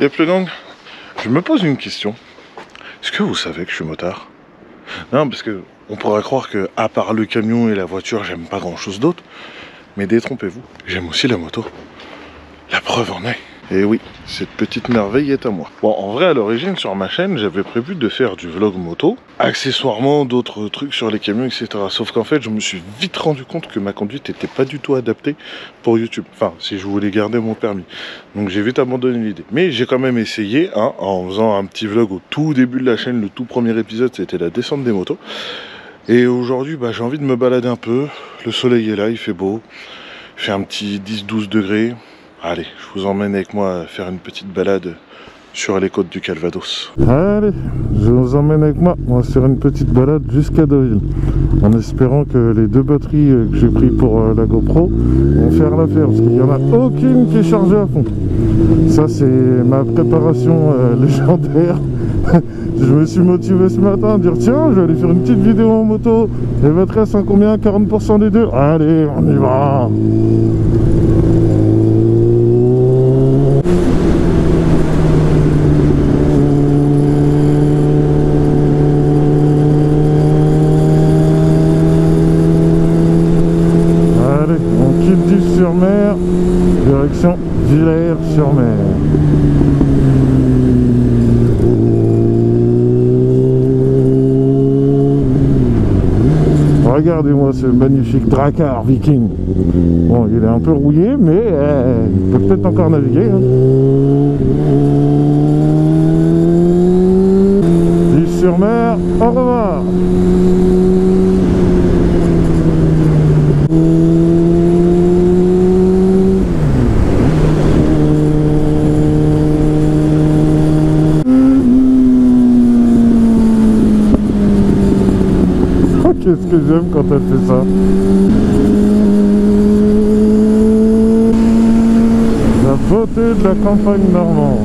Yep le gang, je me pose une question. Est-ce que vous savez que je suis motard? Non, parce que on pourrait croire que, à part le camion et la voiture, j'aime pas grand chose d'autre. Mais détrompez-vous, j'aime aussi la moto. La preuve en est. Et oui, cette petite merveille est à moi. Bon, en vrai, à l'origine, sur ma chaîne, j'avais prévu de faire du vlog moto, accessoirement d'autres trucs sur les camions, etc. Sauf qu'en fait, je me suis vite rendu compte que ma conduite n'était pas du tout adaptée pour YouTube. Enfin, si je voulais garder mon permis. Donc j'ai vite abandonné l'idée. Mais j'ai quand même essayé, hein, en faisant un petit vlog au tout début de la chaîne. Le tout premier épisode, c'était la descente des motos. Et aujourd'hui, bah, j'ai envie de me balader un peu. Le soleil est là, il fait beau. Il fait un petit 10-12 degrés. Allez, je vous emmène avec moi faire une petite balade sur les côtes du Calvados. Allez, je vous emmène avec moi. On va faire une petite balade jusqu'à Deauville. En espérant que les deux batteries que j'ai pris pour la GoPro vont faire l'affaire. Parce qu'il n'y en a aucune qui est chargée à fond. Ça, c'est ma préparation légendaire. Je me suis motivé ce matin à dire tiens, je vais aller faire une petite vidéo en moto. Les batteries sont combien? 40% des deux. Allez, on y va. Direction Villers-sur-Mer. Regardez-moi ce magnifique Drakkar Viking. Bon, il est un peu rouillé, mais il peut peut-être encore naviguer. Hein. Villers-sur-Mer, au revoir. Qu'est-ce que j'aime quand elle fait ça. La beauté de la campagne normande.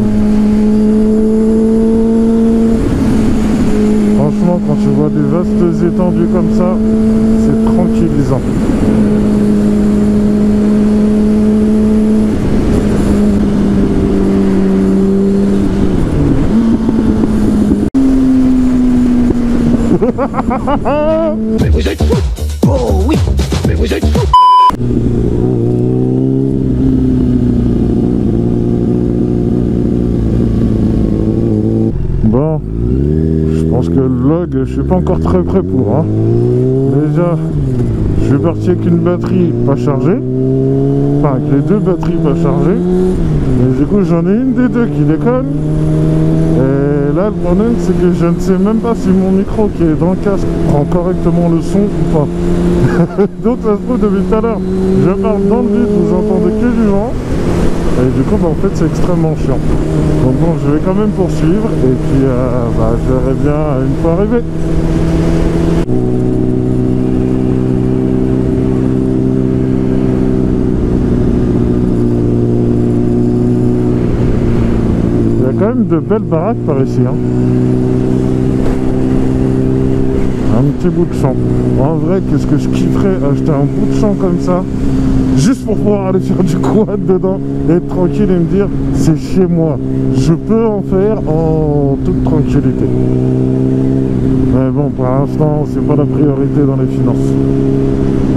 Franchement, quand tu vois des vastes étendues comme ça, c'est tranquillisant. Mais vous êtes fous! Oh oui! Mais vous êtes fous! Bon, je pense que le vlog, je suis pas encore très prêt pour. Hein. Déjà, je suis parti avec une batterie pas chargée. Enfin, avec les deux batteries pas chargées. Et du coup, j'en ai une des deux qui déconne. Et là, le problème, c'est que je ne sais même pas si mon micro qui est dans le casque prend correctement le son ou pas. Donc, ça se trouve, depuis tout à l'heure, je parle dans le vide, vous entendez que du vent. Et du coup, bah, en fait, c'est extrêmement chiant. Donc bon, je vais quand même poursuivre. Et puis, je verrai bien une fois arrivé. Quand même de belles baraques par ici, hein. Un petit bout de champ. En vrai, qu'est-ce que je kifferais acheter un bout de champ comme ça, juste pour pouvoir aller faire du quad dedans, et être tranquille et me dire c'est chez moi, je peux en faire en toute tranquillité. Mais bon, pour l'instant, c'est pas la priorité dans les finances.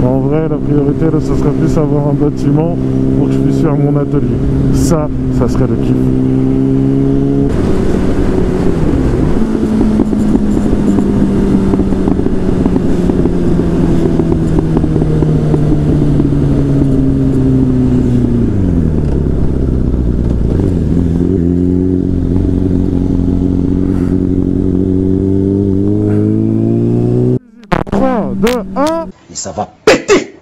En vrai, la priorité, là, ce serait plus avoir un bâtiment pour que je puisse faire mon atelier. Ça serait le kiff. Et ça va péter.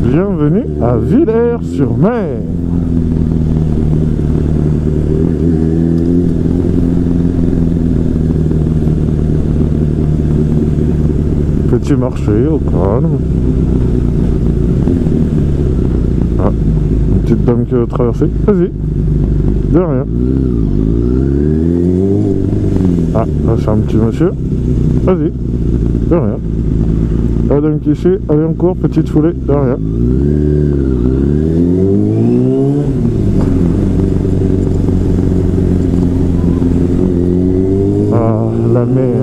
Bienvenue à Villers-sur-Mer. Petit marché au calme. Ah, une petite dame qui a traversé. Vas-y. De rien. Ah, là c'est un petit monsieur. Vas-y. De rien. Adam Cliché, allez encore, petite foulée, derrière. Ah, la mer.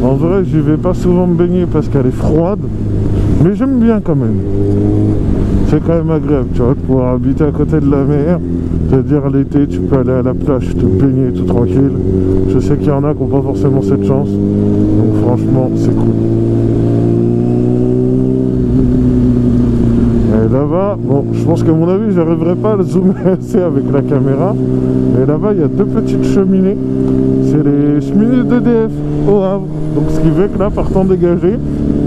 En vrai, j'y vais pas souvent me baigner parce qu'elle est froide, mais j'aime bien quand même. C'est quand même agréable, tu vois, de pouvoir habiter à côté de la mer. C'est-à-dire l'été, tu peux aller à la plage, te baigner tout tranquille. Je sais qu'il y en a qui n'ont pas forcément cette chance, donc franchement, c'est cool. Et là-bas, bon, je pense qu'à mon avis, j'arriverai pas à le zoomer assez avec la caméra. Mais là-bas, il y a deux petites cheminées. C'est les cheminées d'EDF au Havre. Donc ce qui fait que là, par temps dégagé,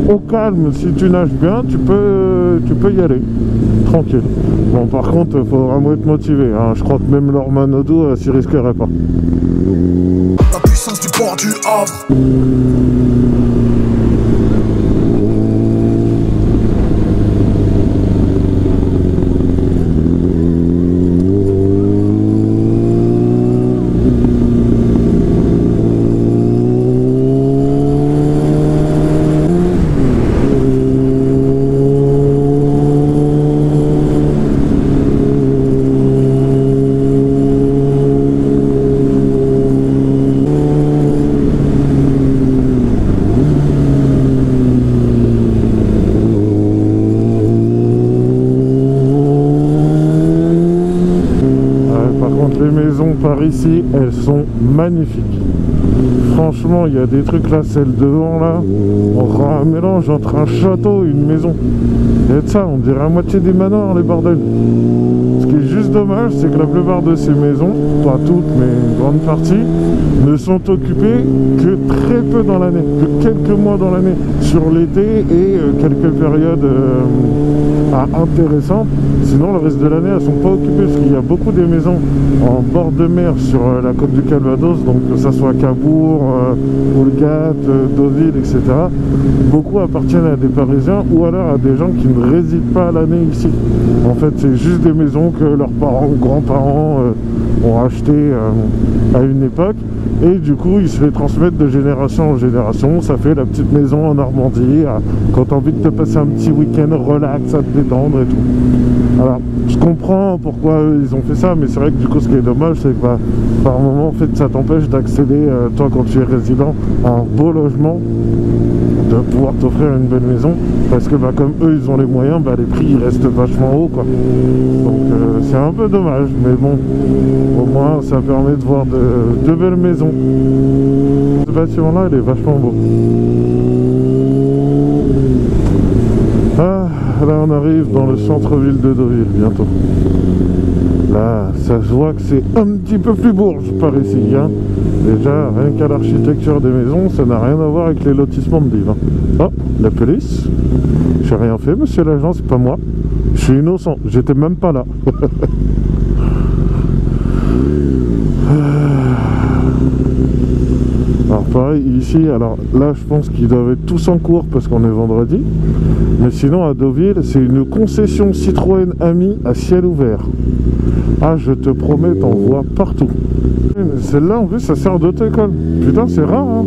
au calme, si tu nages bien, tu peux y aller. Tranquille. Bon, par contre, il faut vraiment être motivé. Hein. Je crois que même leur Manodou s'y risquerait pas. La puissance du port du Havre. Par ici, elles sont magnifiques. Franchement, il y a des trucs là, celle devant là, on rend un mélange entre un château et une maison. Il y a de ça, on dirait à moitié des manoirs, les bordels. Ce qui est juste dommage, c'est que la plupart de ces maisons, pas toutes, mais une grande partie, ne sont occupées que très peu dans l'année, que quelques mois dans l'année, sur l'été et quelques périodes intéressantes. Sinon, le reste de l'année, elles sont pas occupées, parce qu'il y a beaucoup des maisons en bord de mer sur la côte du Calvados, donc que ça soit Cabourg, Olgat, Deauville, etc. Beaucoup appartiennent à des Parisiens ou alors à des gens qui ne résident pas l'année ici. En fait, c'est juste des maisons que leurs parents ou grands-parents ont achetées à une époque. Et du coup, ils se les transmettent de génération en génération. Ça fait la petite maison en Normandie, quand tu as envie de te passer un petit week-end relax, à te détendre et tout. Alors, je comprends pourquoi ils ont fait ça, mais c'est vrai que du coup, ce qui est dommage, c'est que par moment, en fait, ça t'empêche d'accéder, toi, quand tu es résident, à un beau logement, de pouvoir t'offrir une belle maison, parce que comme eux, ils ont les moyens, les prix, ils restent vachement hauts, quoi. Donc, c'est un peu dommage, mais bon, au moins, ça permet de voir de belles maisons. Ce bâtiment-là, il est vachement beau. Ah, là, on arrive dans le centre-ville de Deauville, bientôt. Là, ça se voit que c'est un petit peu plus bourge par ici, hein. Déjà, rien qu'à l'architecture des maisons, ça n'a rien à voir avec les lotissements de Dives. Oh, la police. J'ai rien fait, monsieur l'agent, c'est pas moi. Je suis innocent, j'étais même pas là. Alors pareil, ici, alors là, je pense qu'ils doivent être tous en cours parce qu'on est vendredi. Mais sinon, à Deauville, c'est une concession Citroën Ami à ciel ouvert. Ah, je te promets, t'en vois partout. Celle-là, en plus, ça sert d'auto-école. Putain, c'est rare, hein.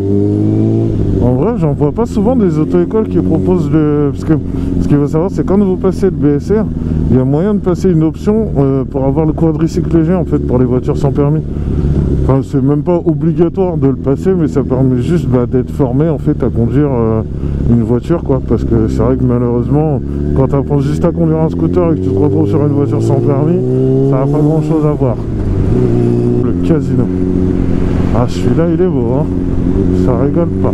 En vrai, j'en vois pas souvent des auto-écoles qui proposent le... Parce que ce qu'il faut savoir, c'est quand vous passez le BSR, il y a moyen de passer une option pour avoir le quadricycle léger, en fait, pour les voitures sans permis. Enfin, c'est même pas obligatoire de le passer, mais ça permet juste d'être formé, en fait, à conduire une voiture, quoi. Parce que c'est vrai que malheureusement, quand tu apprends juste à conduire un scooter et que tu te retrouves sur une voiture sans permis, ça n'a pas grand-chose à voir. Le casino. Ah, celui-là, il est beau, hein. Ça rigole pas.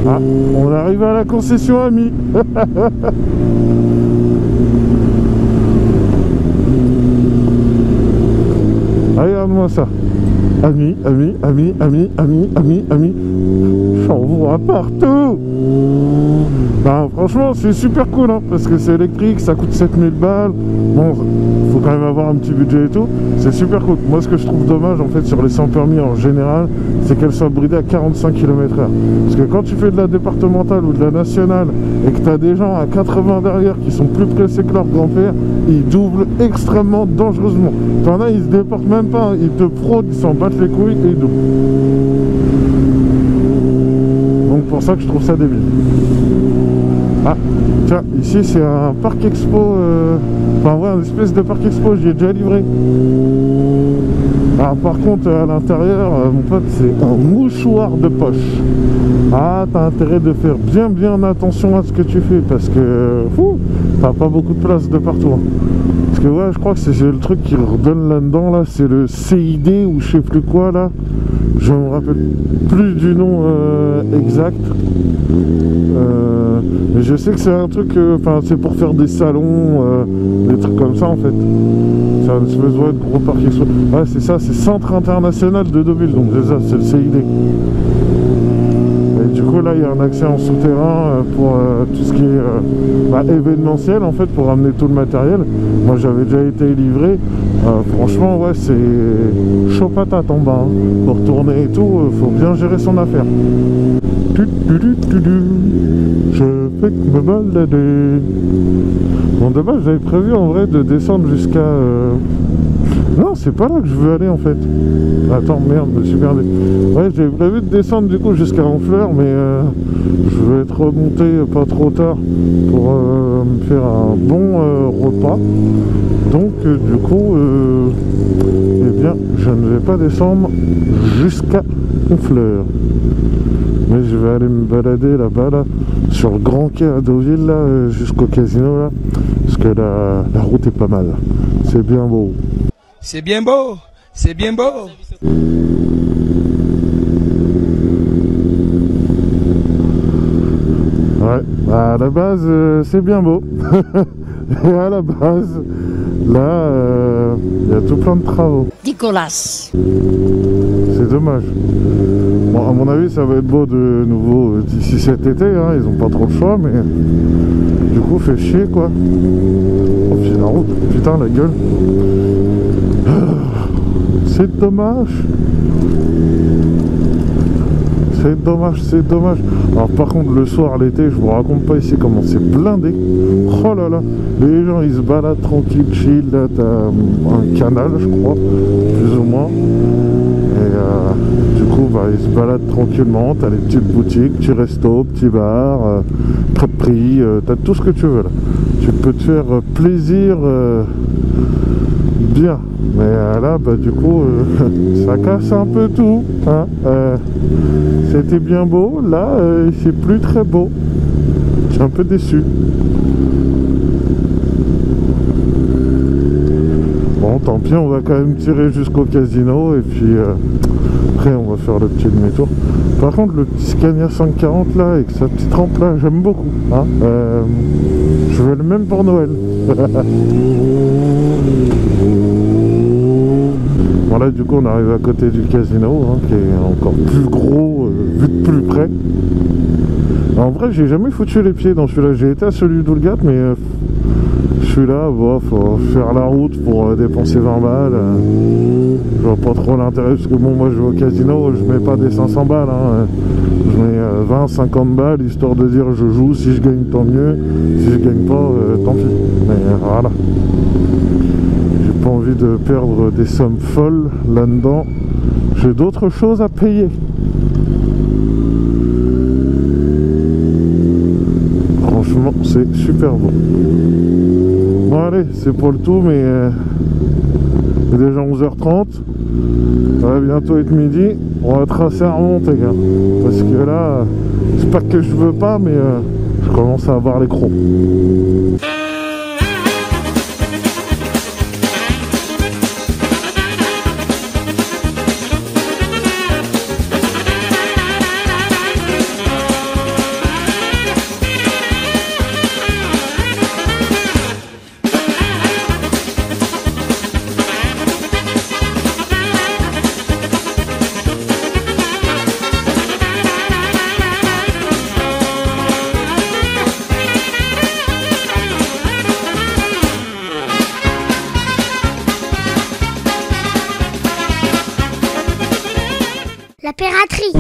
Ah, on arrive à la concession Ami. Regarde-moi ça. Ami, ami, ami, ami, ami, ami, ami. J'en vois partout. Franchement, c'est super cool, hein, parce que c'est électrique, ça coûte 7000 balles. Bon, faut quand même avoir un petit budget et tout. C'est super cool. Moi, ce que je trouve dommage, en fait, sur les sans permis en général, c'est qu'elles soient bridées à 45 km/h. Parce que quand tu fais de la départementale ou de la nationale et que tu as des gens à 80 derrière qui sont plus pressés que leur grand-père, ils doublent extrêmement dangereusement. T'en as, ils se déportent même pas, hein. Ils te fraudent, ils s'en battent les couilles et ils doublent. ça que je trouve ça débile. Ah, tiens, ici c'est un parc expo, enfin ouais, une espèce de parc expo, j'y ai déjà livré. Ah, par contre, à l'intérieur, mon pote, c'est un mouchoir de poche. Ah, t'as intérêt de faire bien attention à ce que tu fais, parce que t'as pas beaucoup de place de partout. Hein. Parce que ouais, je crois que c'est le truc qui redonne là-dedans, là, c'est le CID ou je sais plus quoi, là. Je me rappelle plus du nom exact. Mais je sais que c'est un truc, enfin c'est pour faire des salons, des trucs comme ça en fait. C'est un espèce de gros parc expo. Ouais, c'est ça, c'est Centre International de Deauville, donc c'est ça, c'est le CID. Et du coup là il y a un accès en souterrain pour tout ce qui est événementiel en fait, pour ramener tout le matériel. Moi j'avais déjà été livré. Franchement ouais, c'est chaud patate en bas, hein. Pour tourner et tout, faut bien gérer son affaire. Je fais que me balader. Bon, de base j'avais prévu en vrai de descendre jusqu'à non, c'est pas là que je veux aller en fait. Attends, merde, je me suis perdu. Ouais, j'avais prévu de descendre du coup jusqu'à Honfleur, mais je veux être remonté pas trop tard pour me faire un bon repas. Donc du coup, eh bien, je ne vais pas descendre jusqu'à Honfleur. Mais je vais aller me balader là-bas, là, sur le grand quai à Deauville, là, jusqu'au casino, là. Parce que la route est pas mal. C'est bien beau. C'est bien beau, c'est bien beau. Ouais, à la base, c'est bien beau. Et à la base, là, il y a tout plein de travaux. Nicolas. C'est dommage. Bon, à mon avis, ça va être beau de nouveau d'ici cet été, hein. Ils ont pas trop le choix, mais du coup, fait chier, quoi. Oh, puis la route, putain, la gueule. C'est dommage. C'est dommage, c'est dommage. Alors par contre le soir, l'été, je vous raconte pas ici comment c'est blindé. Oh là là, les gens ils se baladent tranquille, chill. Là t'as un canal je crois, plus ou moins. Et du coup bah, ils se baladent tranquillement. T'as les petites boutiques, petits restos, petits bars, crêperies, t'as tout ce que tu veux là. Tu peux te faire plaisir bien. Mais là bah du coup ça casse un peu tout, hein. C'était bien beau, là c'est plus très beau. Je suis un peu déçu. Bon tant pis, on va quand même tirer jusqu'au casino et puis après on va faire le petit demi-tour. Par contre le petit Scania 540 là avec sa petite rampe là, j'aime beaucoup, hein. Je veux le même pour Noël. Bon là du coup on arrive à côté du casino, hein, qui est encore plus gros vu de plus près. En vrai j'ai jamais foutu les pieds dans celui-là, j'ai été à celui d'Oulgat mais celui-là bon, faut faire la route pour dépenser 20 balles. Je vois pas trop l'intérêt parce que bon moi je vais au casino, je mets pas des 500 balles, hein. Je mets 20-50 balles histoire de dire je joue, si je gagne tant mieux, si je gagne pas tant pis. Mais voilà. Pas envie de perdre des sommes folles là-dedans. J'ai d'autres choses à payer. Franchement, c'est super beau. Bon allez, c'est pour le tout, mais il est déjà 11h30. Ça va bientôt être midi. On va tracer à remonter, gars. Parce que là, c'est pas que je veux pas, mais je commence à avoir les crocs. La piraterie.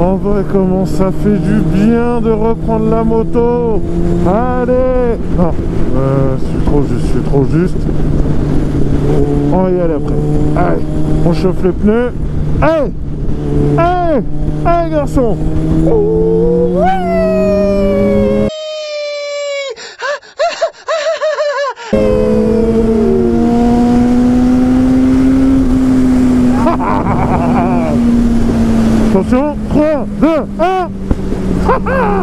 En vrai, comment ça fait du bien de reprendre la moto. Allez. Non, je suis trop juste. On va y aller après. Allez, on chauffe les pneus. Allez. Allez, allez garçon. Attention, 3, 2, 1.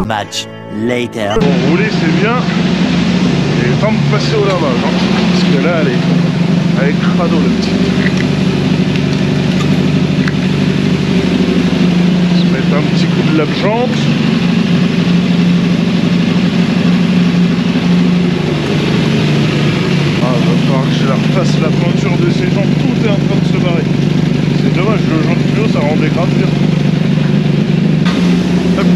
Much later. Bon, rouler c'est bien. Il est temps de passer au lavage, hein, parce que là, elle est crado le petit. Se mettre un petit coup de lave-jante. Ah, va falloir que je la refasse la peinture de ces jantes. Tout est en train de se barrer. C'est dommage, le jante fluo ça rendait grave bien. Hop.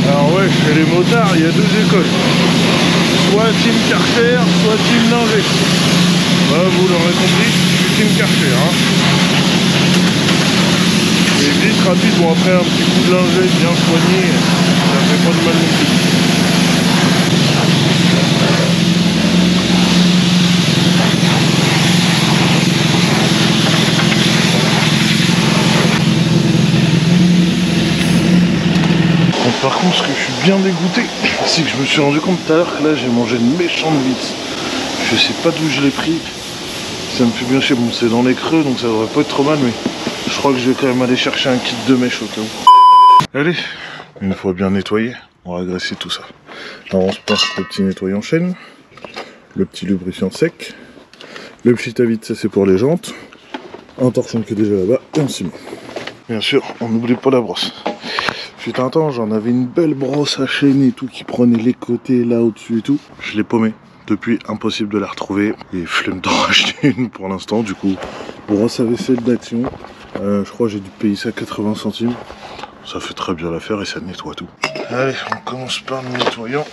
Alors ouais, chez les motards, il y a deux écoles. Soit Team Karcher, soit Team Linger. Bah, vous l'aurez compris, je suis Team Karcher. Hein. Et vite, rapide, bon après un petit coup de Linger bien soigné, ça fait pas de mal non plus. Par contre, ce que je suis bien dégoûté, c'est que je me suis rendu compte tout à l'heure que là j'ai mangé une méchante vis. Je sais pas d'où je l'ai pris. Ça me fait bien chier. Bon, c'est dans les creux donc ça devrait pas être trop mal, mais je crois que je vais quand même aller chercher un kit de mèche au cas où. Allez, une fois bien nettoyé, on va agresser tout ça. Alors on se passe le petit nettoyant chaîne, le petit lubrifiant sec, le petit à vide, ça c'est pour les jantes, un torchon qui est déjà là-bas et on s'y met. Bien sûr, on n'oublie pas la brosse. Fut un temps, j'en avais une belle brosse à chaîne et tout qui prenait les côtés là au-dessus et tout. Je l'ai paumée. Depuis, impossible de la retrouver. Et flemme d'en racheter une pour l'instant. Du coup, brosse à vaisselle d'Action. Je crois que j'ai dû payer ça 80 centimes. Ça fait très bien l'affaire et ça nettoie tout. Allez, on commence par le nettoyant.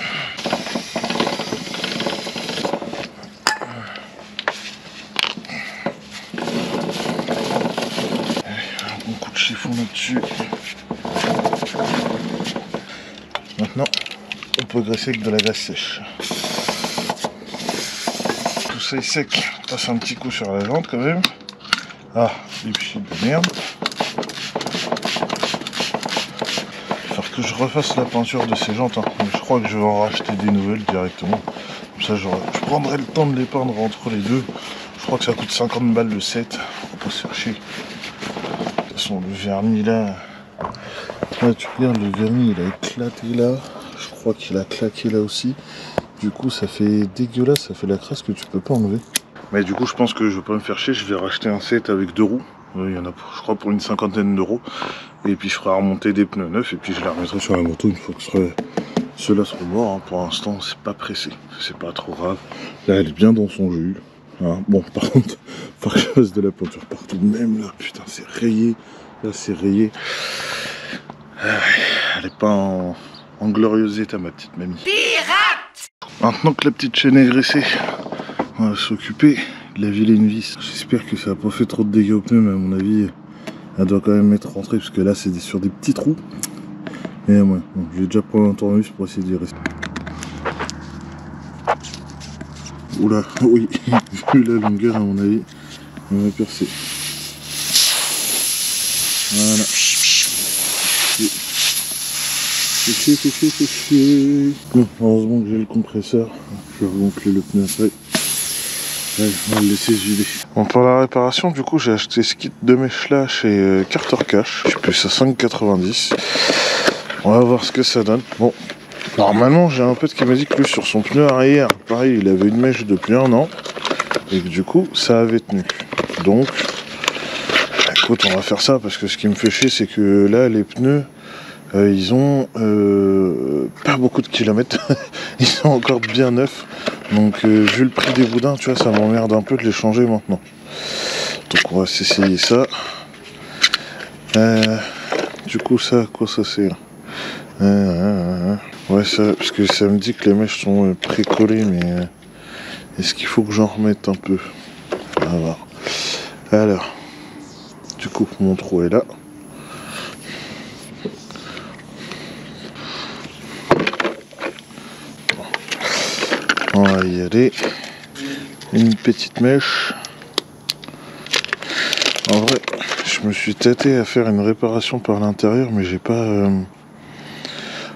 Allez, un bon coup de chiffon là-dessus. Maintenant, on peut graisser avec de la graisse sèche. Tout ça est sec, on passe un petit coup sur la jante quand même. Ah, et puis de merde. Il va falloir que je refasse la peinture de ces jantes. Hein. Je crois que je vais en racheter des nouvelles directement. Comme ça, je prendrai le temps de les peindre entre les deux. Je crois que ça coûte 50 balles le set. Faut pas se faire chier. De toute façon, le vernis là... Là, tu regardes, le vernis il a éclaté là, je crois qu'il a claqué là aussi. Du coup ça fait dégueulasse, ça fait la crasse que tu peux pas enlever. Mais du coup je pense que je vais pas me faire chier, je vais racheter un set avec 2 roues. Il y en a je crois pour une 50aine d'euros. Et puis je ferai remonter des pneus neufs et puis je la remettrai sur la moto une fois que ceux-là seront morts. Hein. Pour l'instant c'est pas pressé, c'est pas trop grave. Là elle est bien dans son jus. Hein. Bon par contre, faut que je fasse de la peinture partout. Même là, putain c'est rayé. Là c'est rayé. Elle est pas en glorieux état ma petite mamie. Pirate! Maintenant que la petite chaîne est graissée, on va s'occuper de la vilaine vis. J'espère que ça n'a pas fait trop de dégâts aux pneus, mais à mon avis elle doit quand même être rentrée parce que là c'est sur des petits trous. Et ouais, bon, je vais déjà prendre un tournevis pour essayer d'y rester. Oula, oui, vu la longueur à mon avis, on va percer. Voilà. C'est chier. Bon, heureusement que j'ai le compresseur. Je vais regonfler le pneu après. Allez, on va le laisser se vider. Bon, pour la réparation, du coup, j'ai acheté ce kit de mèche là chez Carter Cash. Je plus à 5,90. On va voir ce que ça donne. Bon, normalement, j'ai un pote qui m'a dit que lui, sur son pneu arrière, pareil, il avait une mèche depuis 1 an. Et que du coup, ça avait tenu. Donc, écoute, on va faire ça parce que ce qui me fait chier, c'est que là, les pneus. Ils ont pas beaucoup de kilomètres, ils sont encore bien neufs, donc vu le prix des boudins, tu vois, ça m'emmerde un peu de les changer maintenant. Donc on va s'essayer ça. Du coup ça, quoi ça c'est ouais ça, parce que ça me dit que les mèches sont pré-collées, mais est-ce qu'il faut que j'en remette un peu? On va voir. Alors, du coup mon trou est là. On va y aller. Une petite mèche. En vrai, je me suis tâté à faire une réparation par l'intérieur, mais j'ai pas...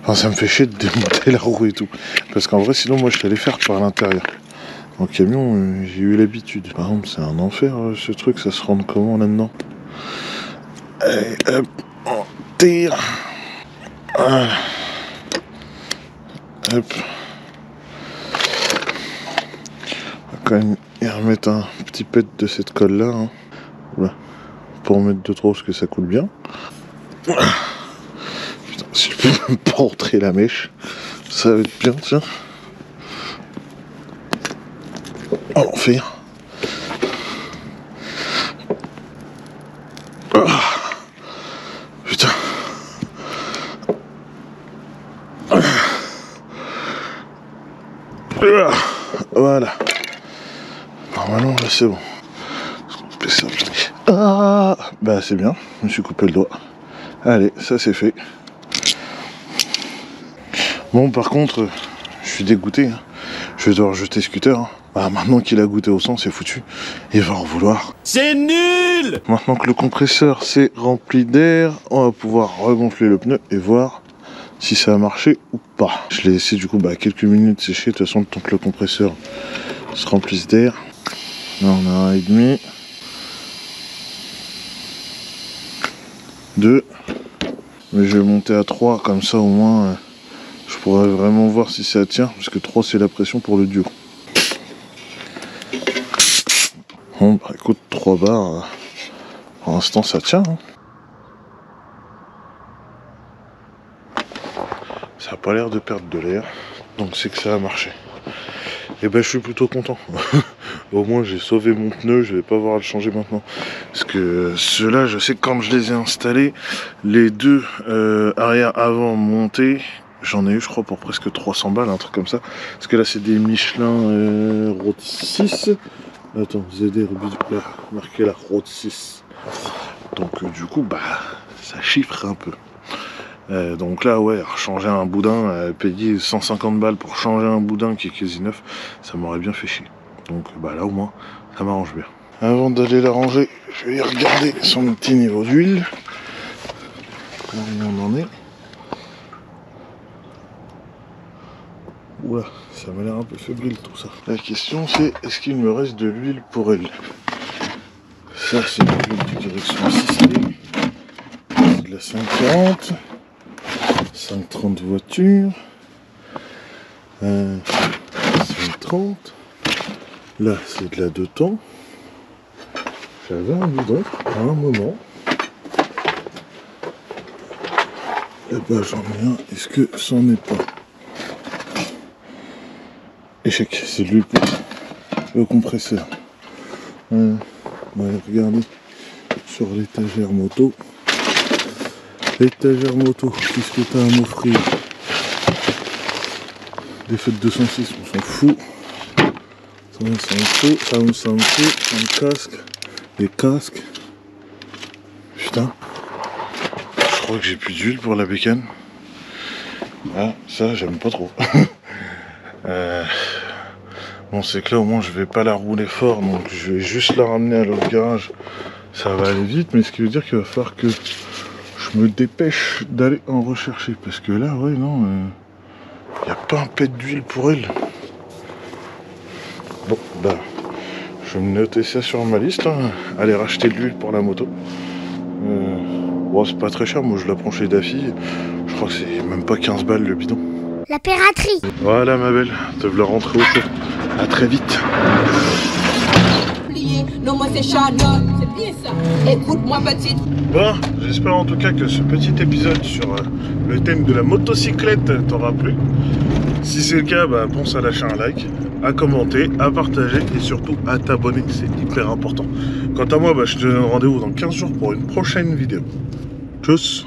Enfin, ça me fait chier de démonter la roue et tout. Parce qu'en vrai, sinon, moi, je t'allais faire par l'intérieur. En camion, j'ai eu l'habitude. Par exemple, c'est un enfer, ce truc, ça se rend comment là-dedans? Allez, hop, on tire. Voilà. Hop. On va quand même y remettre un petit pet de cette colle-là. Hein. Voilà. Pas en mettre de trop parce que ça coule bien. Putain, si je peux même pas rentrer la mèche, ça va être bien, tiens. Oh l'enfer. Ah. Putain. Voilà. Normalement là c'est bon. Ah, bah c'est bien, je me suis coupé le doigt. Allez, ça c'est fait. Bon par contre, je suis dégoûté. Hein. Je vais devoir jeter Scooter. Hein. Ah, maintenant qu'il a goûté au sang, c'est foutu. Il va en vouloir. C'est nul! Maintenant que le compresseur s'est rempli d'air, on va pouvoir regonfler le pneu et voir si ça a marché ou pas. Je l'ai laissé du coup quelques minutes sécher. De toute façon, le temps que le compresseur se remplisse d'air. Là, on a 1,5. 2. Mais je vais monter à 3, comme ça au moins je pourrais vraiment voir si ça tient. Parce que 3 c'est la pression pour le duo. Bon bah écoute, 3 bars, pour l'instant ça tient. Hein. Ça n'a pas l'air de perdre de l'air, donc c'est que ça a marché. Et ben je suis plutôt content. Au moins j'ai sauvé mon pneu, je vais pas avoir à le changer maintenant. Parce que ceux-là, je sais que quand je les ai installés, les deux arrière-avant montés, j'en ai eu je crois pour presque 300 balles, un truc comme ça. Parce que là c'est des Michelin Road 6. Attends, ZD là, marqué la Road 6. Donc du coup bah ça chiffre un peu. Donc là ouais, changer un boudin, payer 150 balles pour changer un boudin qui est quasi neuf, ça m'aurait bien fait chier. Donc bah là au moins ça m'arrange bien. Avant d'aller la ranger, je vais y regarder son petit niveau d'huile. Combien on en est? Oula, ça m'a l'air un peu fébrile tout ça. La question c'est, est-ce qu'il me reste de l'huile pour elle? Ça c'est de l'huile de direction 6D. C'est de la 540. 530 voitures. 530. Là c'est de la 2 temps. J'avais un bidon à un moment. Et ben j'en ai un. Est-ce que c'en est pas? Échec, c'est de l'huile pour le compresseur. On va aller regarder sur l'étagère moto. L'étagère moto, qu'est-ce que t'as à m'offrir? Des fêtes 206, on s'en fout. Ça me fout, un casque. Des casques. Putain. Je crois que j'ai plus d'huile pour la bécane. Ah, ça j'aime pas trop. Bon, c'est que là au moins je vais pas la rouler fort, donc je vais juste la ramener à l'autre garage. Ça va aller vite, mais ce qui veut dire qu'il va falloir que je me dépêche d'aller en rechercher. Parce que là, ouais, non, y a pas un pet d'huile pour elle. Bon, bah, je vais me noter ça sur ma liste. Hein. Aller racheter de l'huile pour la moto. Bon, c'est pas très cher, moi je la prends chez Daffy. Je crois que c'est même pas 15 balles le bidon. La piraterie. Voilà ma belle, te la rentrer au chaud. À très vite. Non, moi c'est Charlotte, c'est bien ça. Écoute-moi petite. Bon, j'espère en tout cas que ce petit épisode sur le thème de la motocyclette t'aura plu. Si c'est le cas, bah, pense à lâcher un like, à commenter, à partager et surtout à t'abonner, c'est hyper important. Quant à moi, bah, je te donne rendez-vous dans 15 jours pour une prochaine vidéo. Tchuss.